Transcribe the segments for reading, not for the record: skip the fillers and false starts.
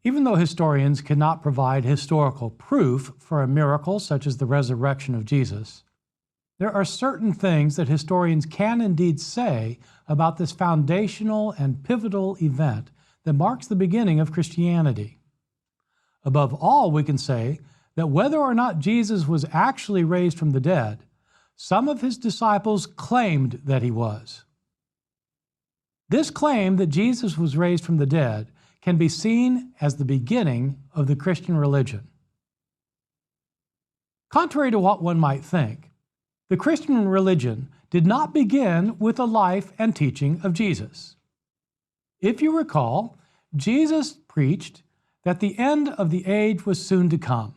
Even though historians cannot provide historical proof for a miracle such as the resurrection of Jesus, there are certain things that historians can indeed say about this foundational and pivotal event that marks the beginning of Christianity. Above all, we can say that whether or not Jesus was actually raised from the dead, some of his disciples claimed that he was. This claim that Jesus was raised from the dead can be seen as the beginning of the Christian religion. Contrary to what one might think, the Christian religion did not begin with the life and teaching of Jesus. If you recall, Jesus preached that the end of the age was soon to come.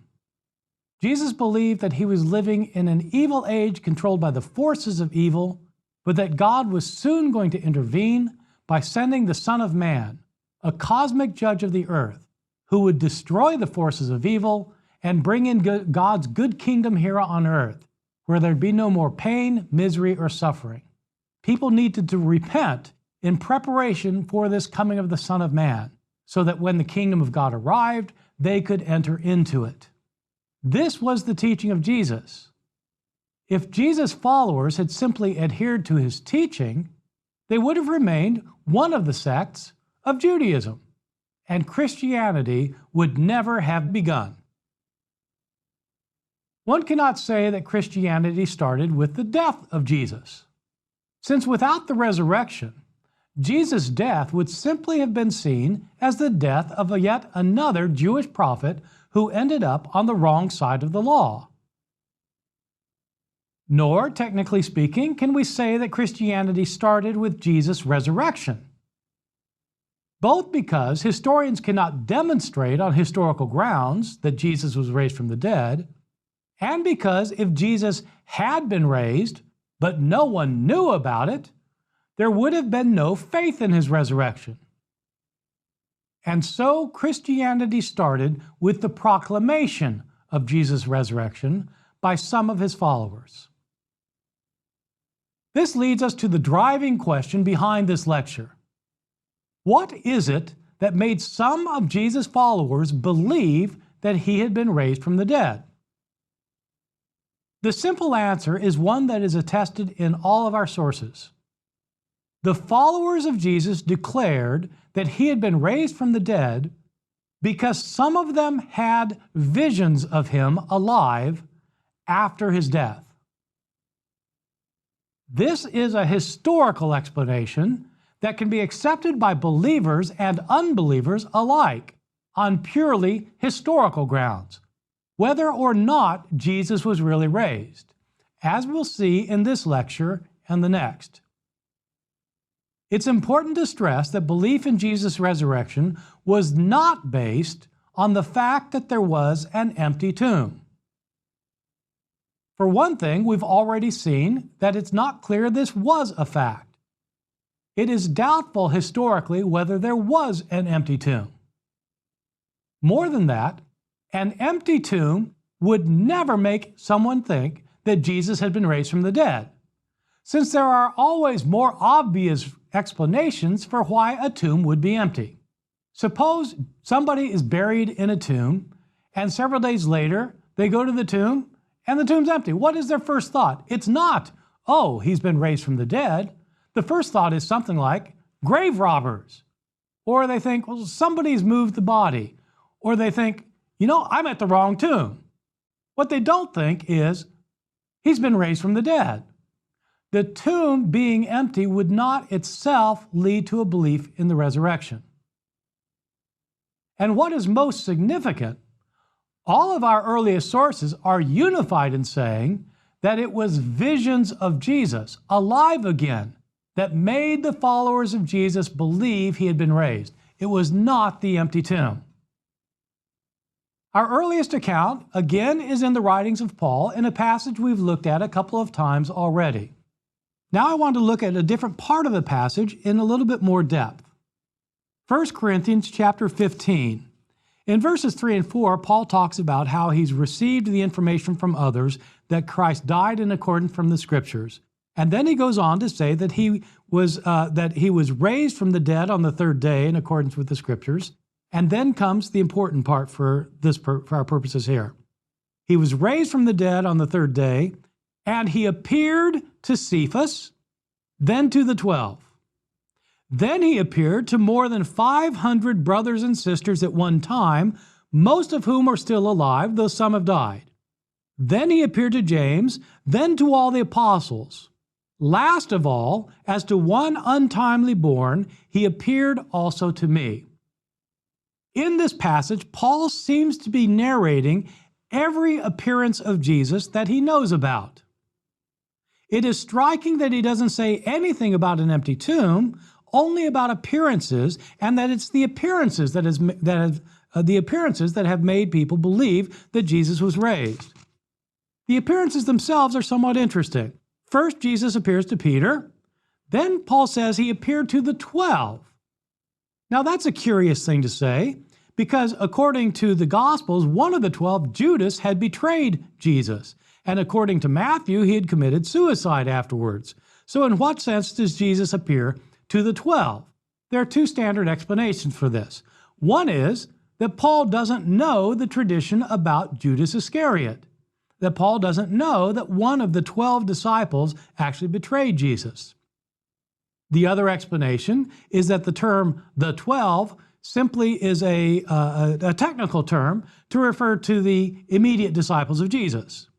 Jesus believed that he was living in an evil age controlled by the forces of evil, but that God was soon going to intervene by sending the Son of Man, a cosmic judge of the earth, who would destroy the forces of evil and bring in God's good kingdom here on earth, where there'd be no more pain, misery, or suffering. People needed to repent in preparation for this coming of the Son of Man, so that when the kingdom of God arrived, they could enter into it. This was the teaching of Jesus. If Jesus' followers had simply adhered to his teaching, they would have remained one of the sects of Judaism, and Christianity would never have begun. One cannot say that Christianity started with the death of Jesus, since without the resurrection, Jesus' death would simply have been seen as the death of yet another Jewish prophet who ended up on the wrong side of the law. Nor, technically speaking, can we say that Christianity started with Jesus' resurrection. Both because historians cannot demonstrate on historical grounds that Jesus was raised from the dead, and because if Jesus had been raised, but no one knew about it, there would have been no faith in his resurrection. And so Christianity started with the proclamation of Jesus' resurrection by some of his followers. This leads us to the driving question behind this lecture. What is it that made some of Jesus' followers believe that he had been raised from the dead? The simple answer is one that is attested in all of our sources. The followers of Jesus declared that he had been raised from the dead because some of them had visions of him alive after his death. This is a historical explanation that can be accepted by believers and unbelievers alike on purely historical grounds, whether or not Jesus was really raised, as we'll see in this lecture and the next. It's important to stress that belief in Jesus' resurrection was not based on the fact that there was an empty tomb. For one thing, we've already seen that it's not clear this was a fact. It is doubtful historically whether there was an empty tomb. More than that, an empty tomb would never make someone think that Jesus had been raised from the dead, since there are always more obvious explanations for why a tomb would be empty. Suppose somebody is buried in a tomb, and several days later, they go to the tomb, and the tomb's empty. What is their first thought? It's not, oh, he's been raised from the dead. The first thought is something like, grave robbers. Or they think, well, somebody's moved the body. Or they think, I'm at the wrong tomb. What they don't think is, he's been raised from the dead. The tomb being empty would not itself lead to a belief in the resurrection. And what is most significant, all of our earliest sources are unified in saying that it was visions of Jesus, alive again, that made the followers of Jesus believe he had been raised. It was not the empty tomb. Our earliest account, again, is in the writings of Paul, in a passage we've looked at a couple of times already. Now I want to look at a different part of the passage in a little bit more depth. 1 Corinthians chapter 15. In verses 3 and 4, Paul talks about how he's received the information from others that Christ died in accordance from the Scriptures. And then he goes on to say that he was raised from the dead on the third day in accordance with the Scriptures, And then comes the important part for our purposes here. He was raised from the dead on the third day, and he appeared to Cephas, then to the 12. Then he appeared to more than 500 brothers and sisters at one time, most of whom are still alive, though some have died. Then he appeared to James, then to all the apostles. Last of all, as to one untimely born, he appeared also to me. In this passage, Paul seems to be narrating every appearance of Jesus that he knows about. It is striking that he doesn't say anything about an empty tomb, only about appearances, and that it's the appearances that have made people believe that Jesus was raised. The appearances themselves are somewhat interesting. First, Jesus appears to Peter. Then Paul says he appeared to the 12. Now that's a curious thing to say, because according to the Gospels, one of the 12, Judas, had betrayed Jesus. And according to Matthew, he had committed suicide afterwards. So in what sense does Jesus appear to the 12? There are two standard explanations for this. One is that Paul doesn't know the tradition about Judas Iscariot, that Paul doesn't know that one of the 12 disciples actually betrayed Jesus. The other explanation is that the term the 12 simply is a technical term to refer to the immediate disciples of Jesus.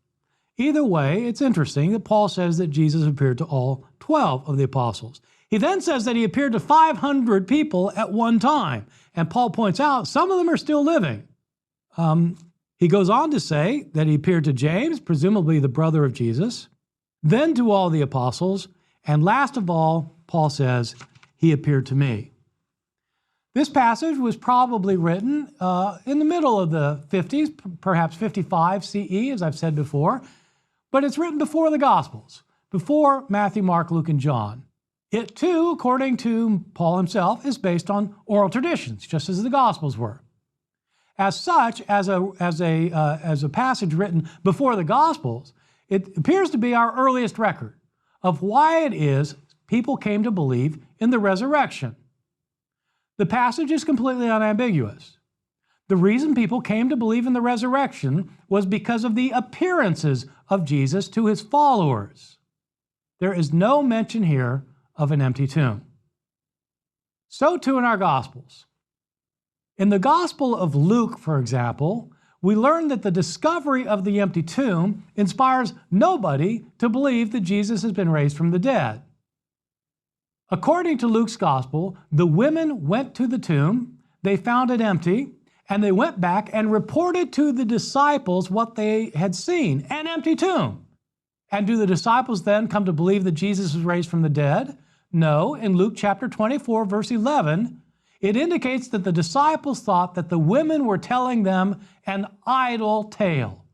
Either way, it's interesting that Paul says that Jesus appeared to all 12 of the apostles. He then says that he appeared to 500 people at one time. And Paul points out some of them are still living. He goes on to say that he appeared to James, presumably the brother of Jesus, then to all the apostles, and last of all, Paul says, he appeared to me. This passage was probably written in the middle of the 50s, perhaps 55 CE, as I've said before, but it's written before the Gospels, before Matthew, Mark, Luke, and John. It too, according to Paul himself, is based on oral traditions, just as the Gospels were. As such, as a passage written before the Gospels, it appears to be our earliest record of why it is people came to believe in the resurrection. The passage is completely unambiguous. The reason people came to believe in the resurrection was because of the appearances of Jesus to his followers. There is no mention here of an empty tomb. So too in our Gospels. In the Gospel of Luke, for example, we learn that the discovery of the empty tomb inspires nobody to believe that Jesus has been raised from the dead. According to Luke's Gospel, the women went to the tomb, they found it empty, and they went back and reported to the disciples what they had seen, an empty tomb. And do the disciples then come to believe that Jesus was raised from the dead? No. In Luke chapter 24, verse 11, it indicates that the disciples thought that the women were telling them an idle tale.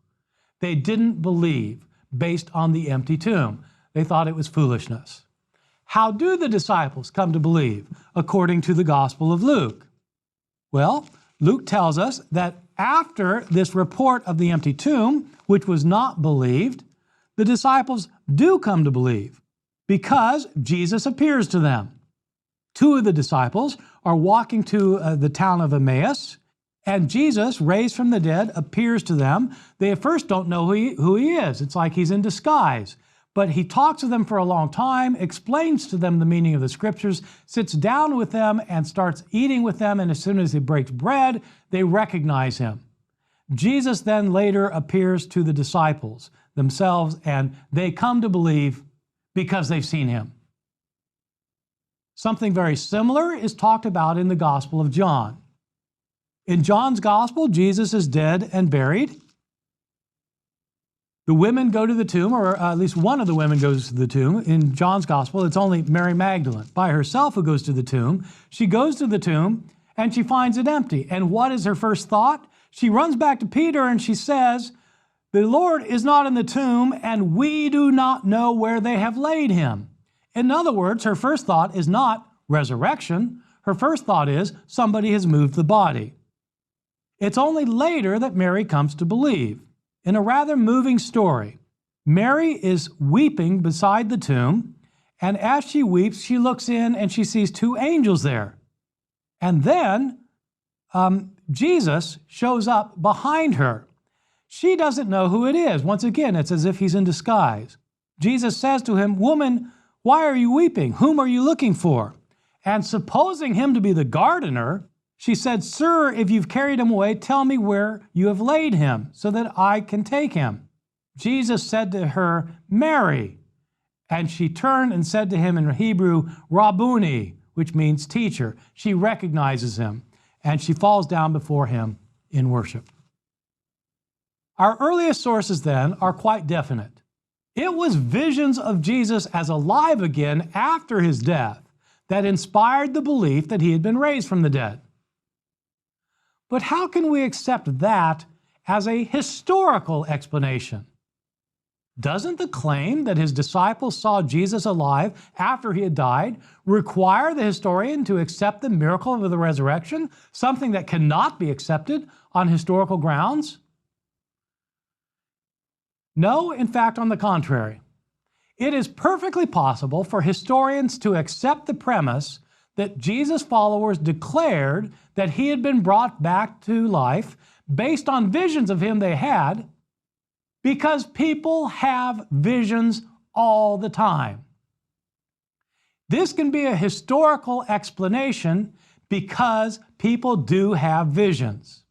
They didn't believe based on the empty tomb. They thought it was foolishness. How do the disciples come to believe according to the Gospel of Luke? Well, Luke tells us that after this report of the empty tomb, which was not believed, the disciples do come to believe because Jesus appears to them. Two of the disciples are walking to the town of Emmaus, and Jesus, raised from the dead, appears to them. They at first don't know who he is. It's like he's in disguise. But he talks to them for a long time, explains to them the meaning of the scriptures, sits down with them and starts eating with them, and as soon as he breaks bread, they recognize him. Jesus then later appears to the disciples themselves, and they come to believe because they've seen him. Something very similar is talked about in the Gospel of John. In John's Gospel, Jesus is dead and buried. The women go to the tomb, or at least one of the women goes to the tomb. In John's Gospel, it's only Mary Magdalene by herself who goes to the tomb. She goes to the tomb and she finds it empty. And what is her first thought? She runs back to Peter and she says, "The Lord is not in the tomb, and we do not know where they have laid him." In other words, her first thought is not resurrection. Her first thought is somebody has moved the body. It's only later that Mary comes to believe. In a rather moving story, Mary is weeping beside the tomb, and as she weeps, she looks in and she sees two angels there. And then Jesus shows up behind her. She doesn't know who it is. Once again, it's as if he's in disguise. Jesus says to him, "Woman, why are you weeping? Whom are you looking for?" And supposing him to be the gardener, she said, "Sir, if you've carried him away, tell me where you have laid him, so that I can take him." Jesus said to her, "Mary." And she turned and said to him in Hebrew, "Rabboni," which means teacher. She recognizes him, and she falls down before him in worship. Our earliest sources then are quite definite. It was visions of Jesus as alive again after his death that inspired the belief that he had been raised from the dead. But how can we accept that as a historical explanation? Doesn't the claim that his disciples saw Jesus alive after he had died require the historian to accept the miracle of the resurrection, something that cannot be accepted on historical grounds? No, in fact, on the contrary. It is perfectly possible for historians to accept the premise that Jesus' followers declared that he had been brought back to life based on visions of him they had, because people have visions all the time. This can be a historical explanation because people do have visions.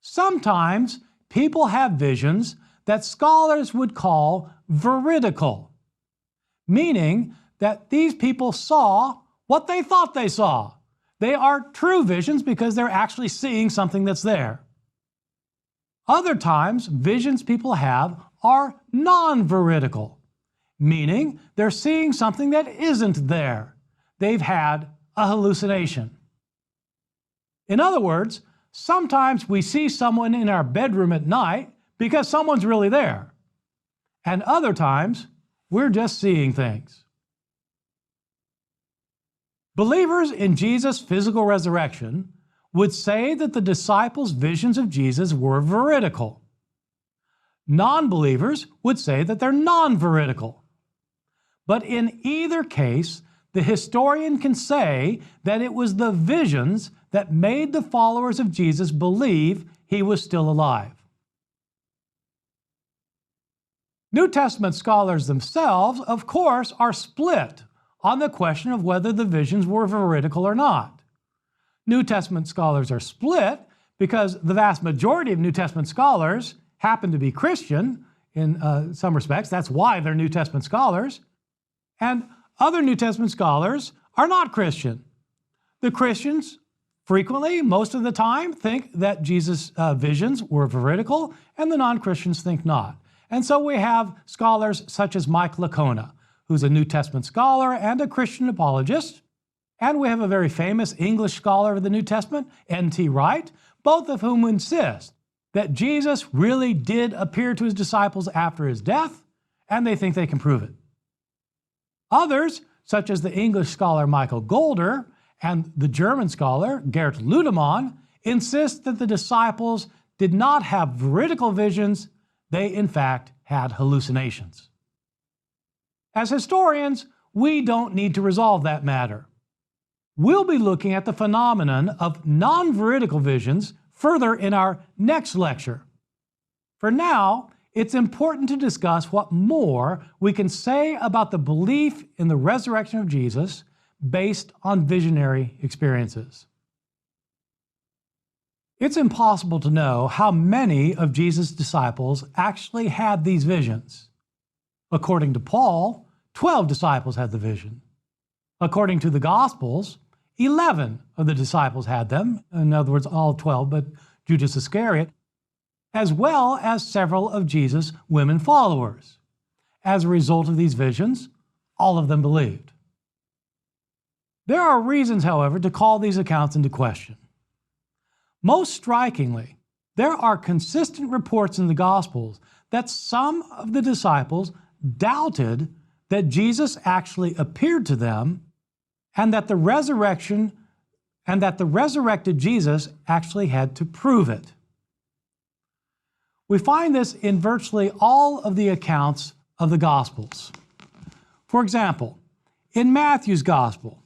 Sometimes people have visions that scholars would call veridical, meaning that these people saw what they thought they saw. They are true visions because they're actually seeing something that's there. Other times, visions people have are non-veridical, meaning they're seeing something that isn't there. They've had a hallucination. In other words, sometimes we see someone in our bedroom at night because someone's really there. And other times, we're just seeing things. Believers in Jesus' physical resurrection would say that the disciples' visions of Jesus were veridical. Non-believers would say that they're non-veridical. But in either case, the historian can say that it was the visions that made the followers of Jesus believe he was still alive. New Testament scholars themselves, of course, are split on the question of whether the visions were veridical or not. New Testament scholars are split because the vast majority of New Testament scholars happen to be Christian in some respects. That's why they're New Testament scholars. And other New Testament scholars are not Christian. The Christians frequently, most of the time, think that Jesus' visions were veridical, and the non-Christians think not. And so we have scholars such as Mike Licona, who's a New Testament scholar and a Christian apologist. And we have a very famous English scholar of the New Testament, N.T. Wright, both of whom insist that Jesus really did appear to his disciples after his death, and they think they can prove it. Others, such as the English scholar Michael Golder and the German scholar Gerd Ludemann, insist that the disciples did not have veridical visions. They, in fact, had hallucinations. As historians, we don't need to resolve that matter. We'll be looking at the phenomenon of non-veridical visions further in our next lecture. For now, it's important to discuss what more we can say about the belief in the resurrection of Jesus based on visionary experiences. It's impossible to know how many of Jesus' disciples actually had these visions. According to Paul, 12 disciples had the vision. According to the Gospels, 11 of the disciples had them, in other words, all 12, but Judas Iscariot, as well as several of Jesus' women followers. As a result of these visions, all of them believed. There are reasons, however, to call these accounts into question. Most strikingly, there are consistent reports in the Gospels that some of the disciples doubted that Jesus actually appeared to them and that the resurrected Jesus actually had to prove it. We find this in virtually all of the accounts of the Gospels. For example, in Matthew's Gospel,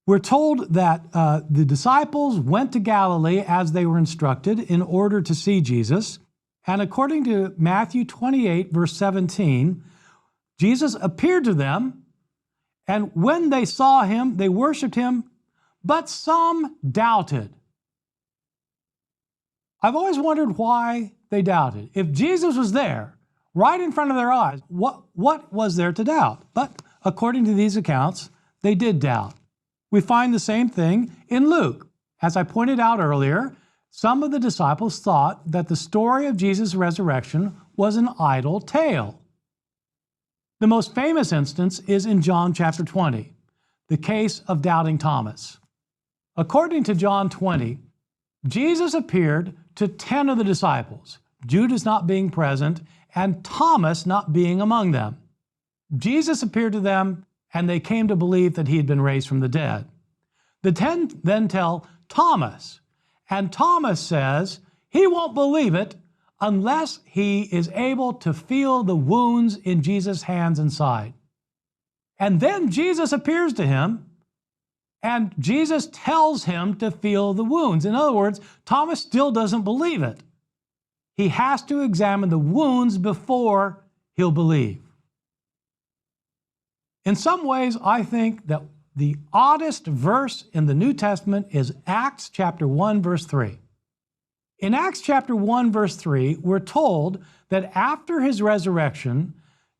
We're told that the disciples went to Galilee as they were instructed in order to see Jesus. And according to Matthew 28, verse 17, Jesus appeared to them, and when they saw him, they worshiped him, but some doubted. I've always wondered why they doubted. If Jesus was there, right in front of their eyes, what was there to doubt? But according to these accounts, they did doubt. We find the same thing in Luke. As I pointed out earlier, some of the disciples thought that the story of Jesus' resurrection was an idle tale. The most famous instance is in John chapter 20, the case of doubting Thomas. According to John 20, Jesus appeared to 10 of the disciples, Judas not being present and Thomas not being among them. Jesus appeared to them, and they came to believe that he had been raised from the dead. The 10 then tell Thomas, and Thomas says he won't believe it unless he is able to feel the wounds in Jesus' hands and side. And then Jesus appears to him, and Jesus tells him to feel the wounds. In other words, Thomas still doesn't believe it. He has to examine the wounds before he'll believe. In some ways, I think that the oddest verse in the New Testament is Acts chapter 1, verse 3. In Acts chapter 1, verse 3, we're told that after his resurrection,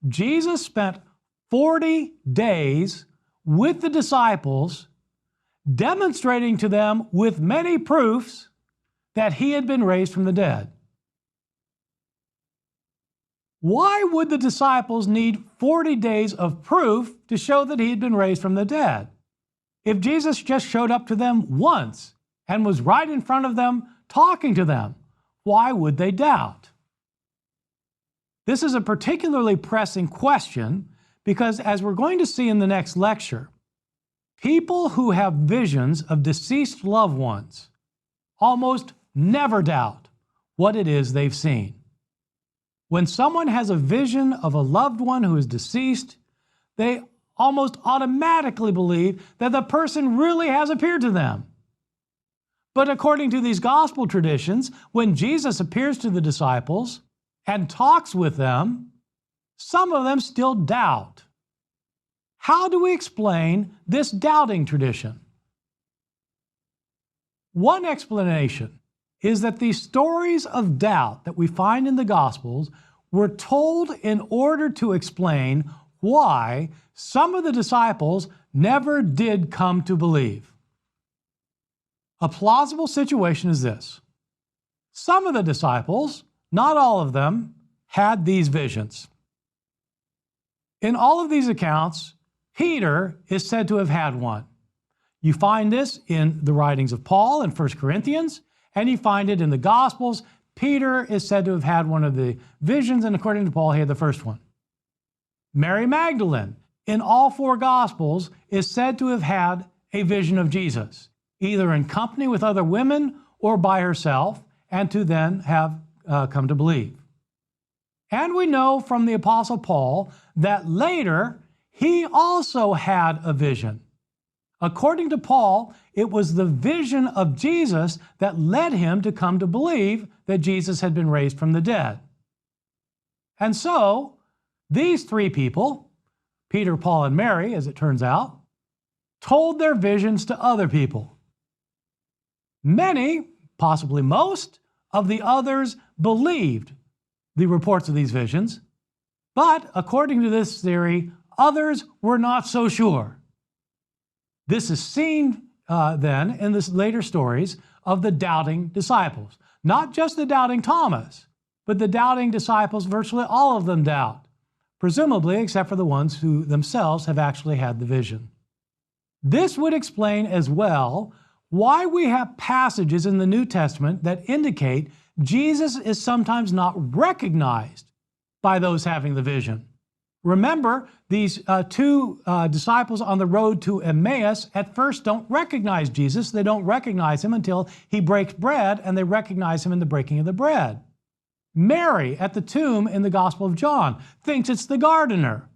Jesus spent 40 days with the disciples, demonstrating to them with many proofs that he had been raised from the dead. Why would the disciples need 40 days of proof to show that he had been raised from the dead? If Jesus just showed up to them once and was right in front of them talking to them, why would they doubt? This is a particularly pressing question because, as we're going to see in the next lecture, people who have visions of deceased loved ones almost never doubt what it is they've seen. When someone has a vision of a loved one who is deceased, they almost automatically believe that the person really has appeared to them. But according to these gospel traditions, when Jesus appears to the disciples and talks with them, some of them still doubt. How do we explain this doubting tradition? One explanation is that these stories of doubt that we find in the Gospels were told in order to explain why some of the disciples never did come to believe. A plausible situation is this. Some of the disciples, not all of them, had these visions. In all of these accounts, Peter is said to have had one. You find this in the writings of Paul in 1 Corinthians, and you find it in the Gospels. Peter is said to have had one of the visions, and according to Paul, he had the first one. Mary Magdalene, in all four Gospels, is said to have had a vision of Jesus, either in company with other women or by herself, and to then have come to believe. And we know from the Apostle Paul that later he also had a vision. According to Paul, it was the vision of Jesus that led him to come to believe that Jesus had been raised from the dead. And so, these three people, Peter, Paul, and Mary, as it turns out, told their visions to other people. Many, possibly most, of the others believed the reports of these visions, but according to this theory, others were not so sure. This is seen then in the later stories of the doubting disciples. Not just the doubting Thomas, but the doubting disciples, virtually all of them doubt, presumably except for the ones who themselves have actually had the vision. This would explain as well why we have passages in the New Testament that indicate Jesus is sometimes not recognized by those having the vision. Remember, these two disciples on the road to Emmaus at first don't recognize Jesus. They don't recognize him until he breaks bread, and they recognize him in the breaking of the bread. Mary at the tomb in the Gospel of John thinks it's the gardener.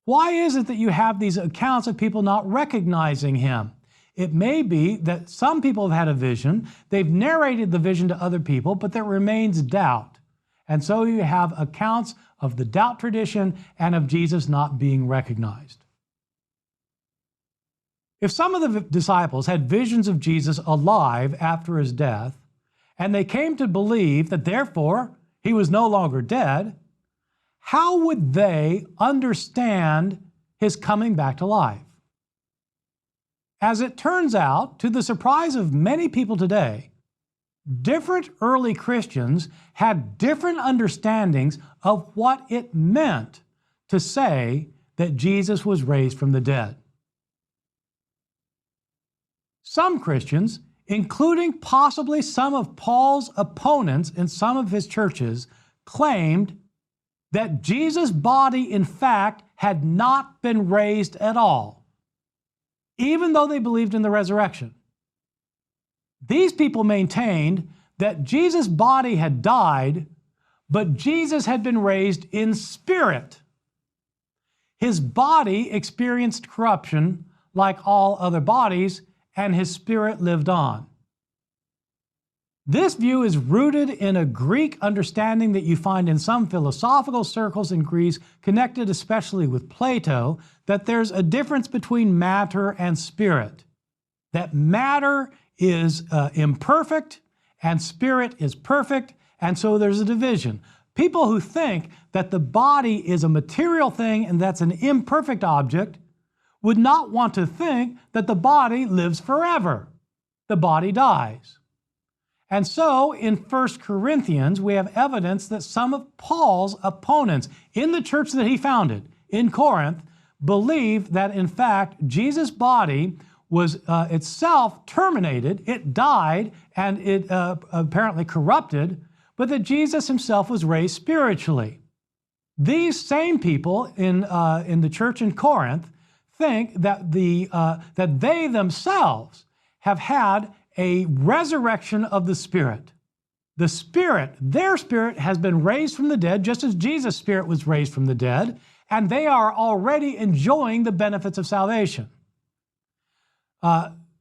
Why is it that you have these accounts of people not recognizing him? It may be that some people have had a vision, they've narrated the vision to other people, but there remains doubt. And so you have accounts of the doubt tradition and of Jesus not being recognized. If some of the disciples had visions of Jesus alive after his death, and they came to believe that therefore he was no longer dead, how would they understand his coming back to life? As it turns out, to the surprise of many people today, different early Christians had different understandings of what it meant to say that Jesus was raised from the dead. Some Christians, including possibly some of Paul's opponents in some of his churches, claimed that Jesus' body, in fact, had not been raised at all, even though they believed in the resurrection. These people maintained that Jesus' body had died, but Jesus had been raised in spirit. His body experienced corruption like all other bodies, and his spirit lived on. This view is rooted in a Greek understanding that you find in some philosophical circles in Greece, connected especially with Plato, that there's a difference between matter and spirit. That matter is imperfect and spirit is perfect, and so there's a division. People who think that the body is a material thing and that's an imperfect object would not want to think that the body lives forever. The body dies. And so in 1 Corinthians, we have evidence that some of Paul's opponents in the church that he founded in Corinth believed that, in fact, Jesus' body was itself terminated, it died, and it apparently corrupted, but that Jesus himself was raised spiritually. These same people in the church in Corinth think that that they themselves have had a resurrection of the Spirit. The Spirit, their spirit, has been raised from the dead, just as Jesus' spirit was raised from the dead, and they are already enjoying the benefits of salvation.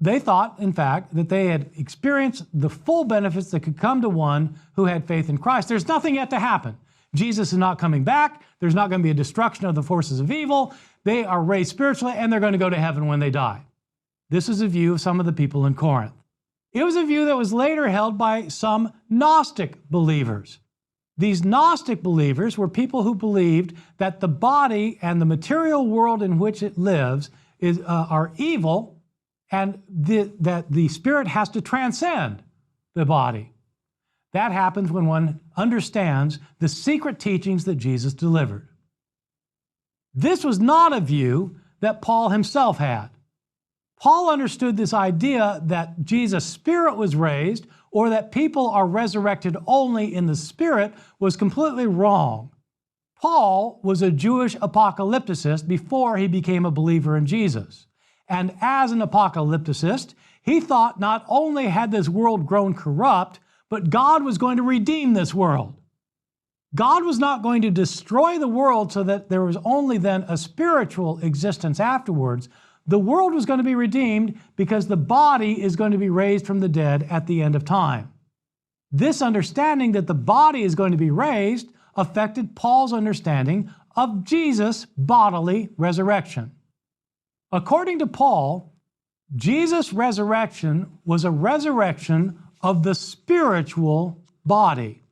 They thought, in fact, that they had experienced the full benefits that could come to one who had faith in Christ. There's nothing yet to happen. Jesus is not coming back. There's not going to be a destruction of the forces of evil. They are raised spiritually, and they're going to go to heaven when they die. This is a view of some of the people in Corinth. It was a view that was later held by some Gnostic believers. These Gnostic believers were people who believed that the body and the material world in which it lives are evil, and that the spirit has to transcend the body. That happens when one understands the secret teachings that Jesus delivered. This was not a view that Paul himself had. Paul understood this idea that Jesus' spirit was raised, or that people are resurrected only in the spirit, was completely wrong. Paul was a Jewish apocalypticist before he became a believer in Jesus. And as an apocalypticist, he thought not only had this world grown corrupt, but God was going to redeem this world. God was not going to destroy the world so that there was only then a spiritual existence afterwards. The world was going to be redeemed because the body is going to be raised from the dead at the end of time. This understanding that the body is going to be raised affected Paul's understanding of Jesus' bodily resurrection. According to Paul, Jesus' resurrection was a resurrection of the spiritual body.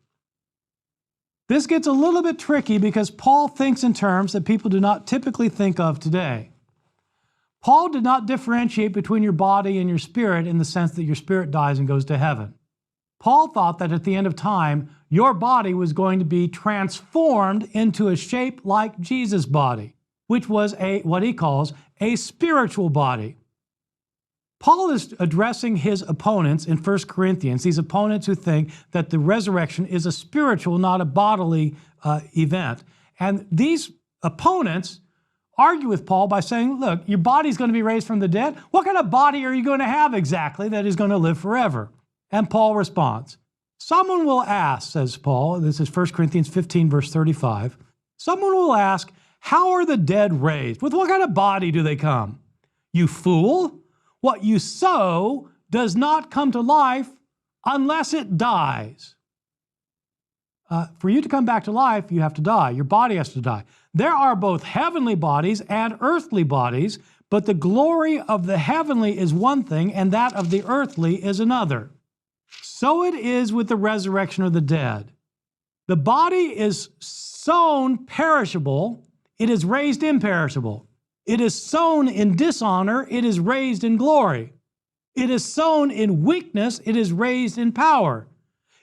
This gets a little bit tricky because Paul thinks in terms that people do not typically think of today. Paul did not differentiate between your body and your spirit in the sense that your spirit dies and goes to heaven. Paul thought that at the end of time, your body was going to be transformed into a shape like Jesus' body, which was what he calls a spiritual body. Paul is addressing his opponents in 1 Corinthians, these opponents who think that the resurrection is a spiritual, not a bodily event. And these opponents argue with Paul by saying, look, your body's going to be raised from the dead. What kind of body are you going to have exactly that is going to live forever? And Paul responds, someone will ask, says Paul, this is 1 Corinthians 15, verse 35, someone will ask, how are the dead raised? With what kind of body do they come? You fool! What you sow does not come to life unless it dies. For you to come back to life, you have to die. Your body has to die. There are both heavenly bodies and earthly bodies, but the glory of the heavenly is one thing, and that of the earthly is another. So it is with the resurrection of the dead. The body is sown perishable, it is raised imperishable. It is sown in dishonor, it is raised in glory. It is sown in weakness, it is raised in power.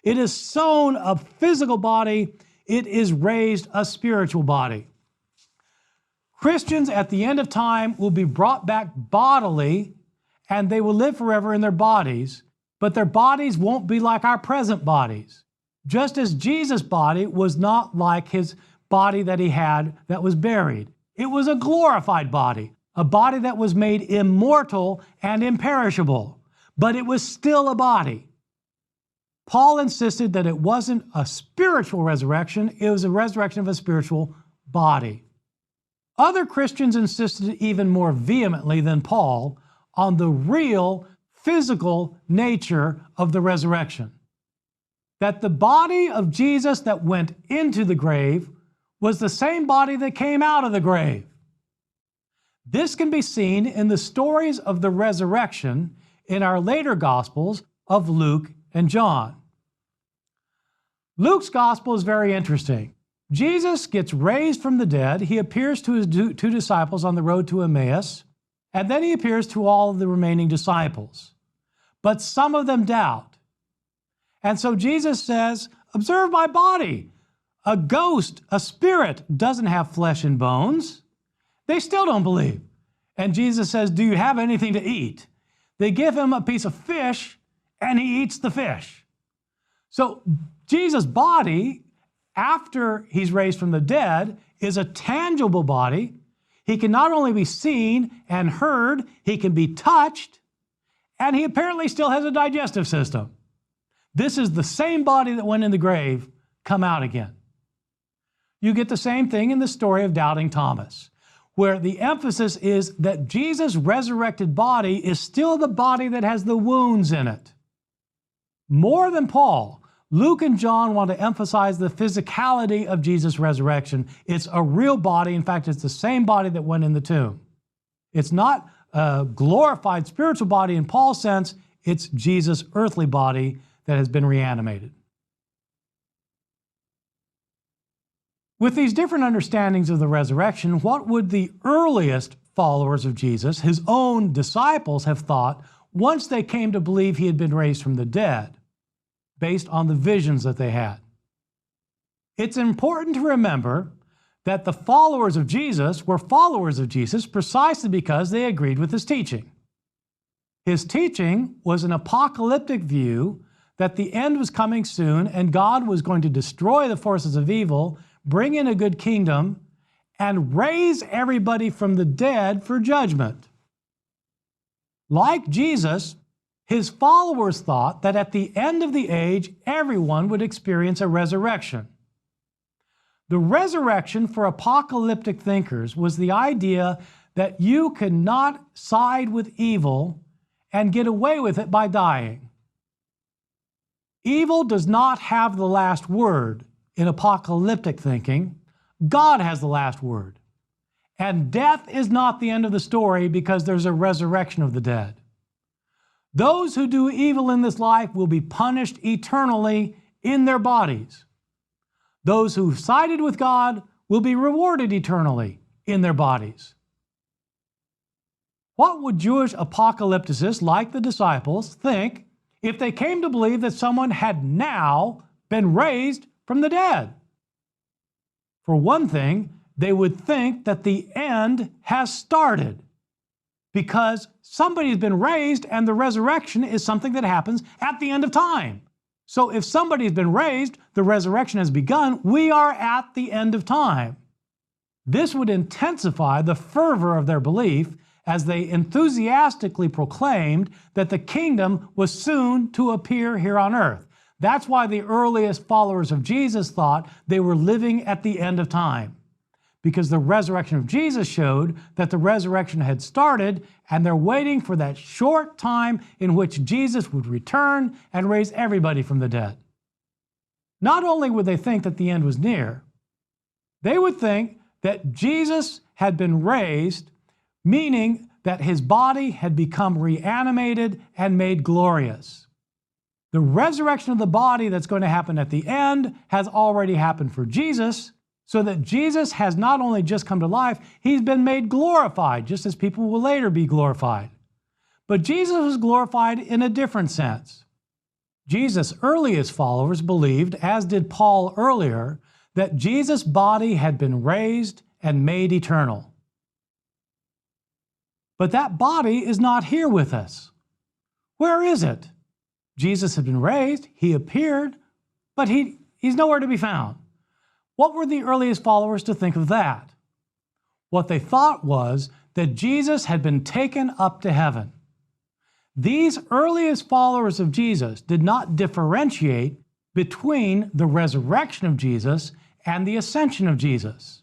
It is sown a physical body, it is raised a spiritual body. Christians at the end of time will be brought back bodily, and they will live forever in their bodies, but their bodies won't be like our present bodies. Just as Jesus' body was not like his body that he had that was buried. It was a glorified body, a body that was made immortal and imperishable, but it was still a body. Paul insisted that it wasn't a spiritual resurrection, it was a resurrection of a spiritual body. Other Christians insisted even more vehemently than Paul on the real physical nature of the resurrection. That the body of Jesus that went into the grave was the same body that came out of the grave. This can be seen in the stories of the resurrection in our later Gospels of Luke and John. Luke's Gospel is very interesting. Jesus gets raised from the dead. He appears to his two disciples on the road to Emmaus, and then he appears to all of the remaining disciples. But some of them doubt. And so Jesus says, observe my body. A ghost, a spirit, doesn't have flesh and bones. They still don't believe. And Jesus says, do you have anything to eat? They give him a piece of fish, and he eats the fish. So Jesus' body, after he's raised from the dead, is a tangible body. He can not only be seen and heard, he can be touched, and he apparently still has a digestive system. This is the same body that went in the grave, come out again. You get the same thing in the story of doubting Thomas, where the emphasis is that Jesus' resurrected body is still the body that has the wounds in it. More than Paul, Luke and John want to emphasize the physicality of Jesus' resurrection. It's a real body. In fact, it's the same body that went in the tomb. It's not a glorified spiritual body in Paul's sense. It's Jesus' earthly body that has been reanimated. With these different understandings of the resurrection, what would the earliest followers of Jesus, his own disciples, have thought once they came to believe he had been raised from the dead, based on the visions that they had? It's important to remember that the followers of Jesus were followers of Jesus precisely because they agreed with his teaching. His teaching was an apocalyptic view that the end was coming soon and God was going to destroy the forces of evil, bring in a good kingdom, and raise everybody from the dead for judgment. Like Jesus, his followers thought that at the end of the age, everyone would experience a resurrection. The resurrection for apocalyptic thinkers was the idea that you cannot side with evil and get away with it by dying. Evil does not have the last word in apocalyptic thinking. God has the last word. And death is not the end of the story because there's a resurrection of the dead. Those who do evil in this life will be punished eternally in their bodies. Those who sided with God will be rewarded eternally in their bodies. What would Jewish apocalypticists like the disciples think if they came to believe that someone had now been raised from the dead? For one thing, they would think that the end has started because somebody's been raised and the resurrection is something that happens at the end of time. So if somebody's been raised, the resurrection has begun, we are at the end of time. This would intensify the fervor of their belief as they enthusiastically proclaimed that the kingdom was soon to appear here on earth. That's why the earliest followers of Jesus thought they were living at the end of time, because the resurrection of Jesus showed that the resurrection had started, and they're waiting for that short time in which Jesus would return and raise everybody from the dead. Not only would they think that the end was near, they would think that Jesus had been raised, meaning that his body had become reanimated and made glorious. The resurrection of the body that's going to happen at the end has already happened for Jesus, so that Jesus has not only just come to life, he's been made glorified, just as people will later be glorified. But Jesus was glorified in a different sense. Jesus' earliest followers believed, as did Paul earlier, that Jesus' body had been raised and made eternal. But that body is not here with us. Where is it? Jesus had been raised, he appeared, but he's nowhere to be found. What were the earliest followers to think of that? What they thought was that Jesus had been taken up to heaven. These earliest followers of Jesus did not differentiate between the resurrection of Jesus and the ascension of Jesus.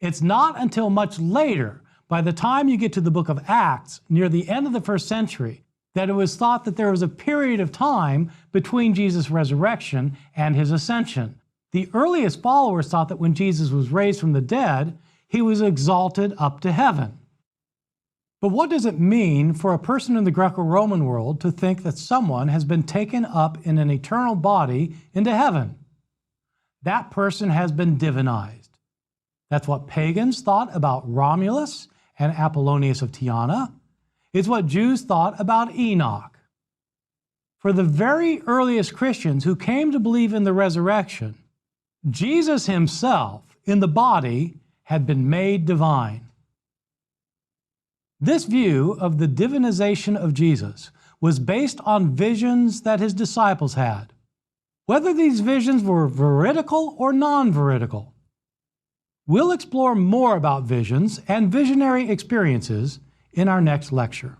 It's not until much later, by the time you get to the book of Acts, near the end of the first century, that it was thought that there was a period of time between Jesus' resurrection and his ascension. The earliest followers thought that when Jesus was raised from the dead, he was exalted up to heaven. But what does it mean for a person in the Greco-Roman world to think that someone has been taken up in an eternal body into heaven? That person has been divinized. That's what pagans thought about Romulus and Apollonius of Tyana. It's what Jews thought about Enoch. For the very earliest Christians who came to believe in the resurrection, Jesus himself, in the body, had been made divine. This view of the divinization of Jesus was based on visions that his disciples had, whether these visions were veridical or non-veridical. We'll explore more about visions and visionary experiences in our next lecture.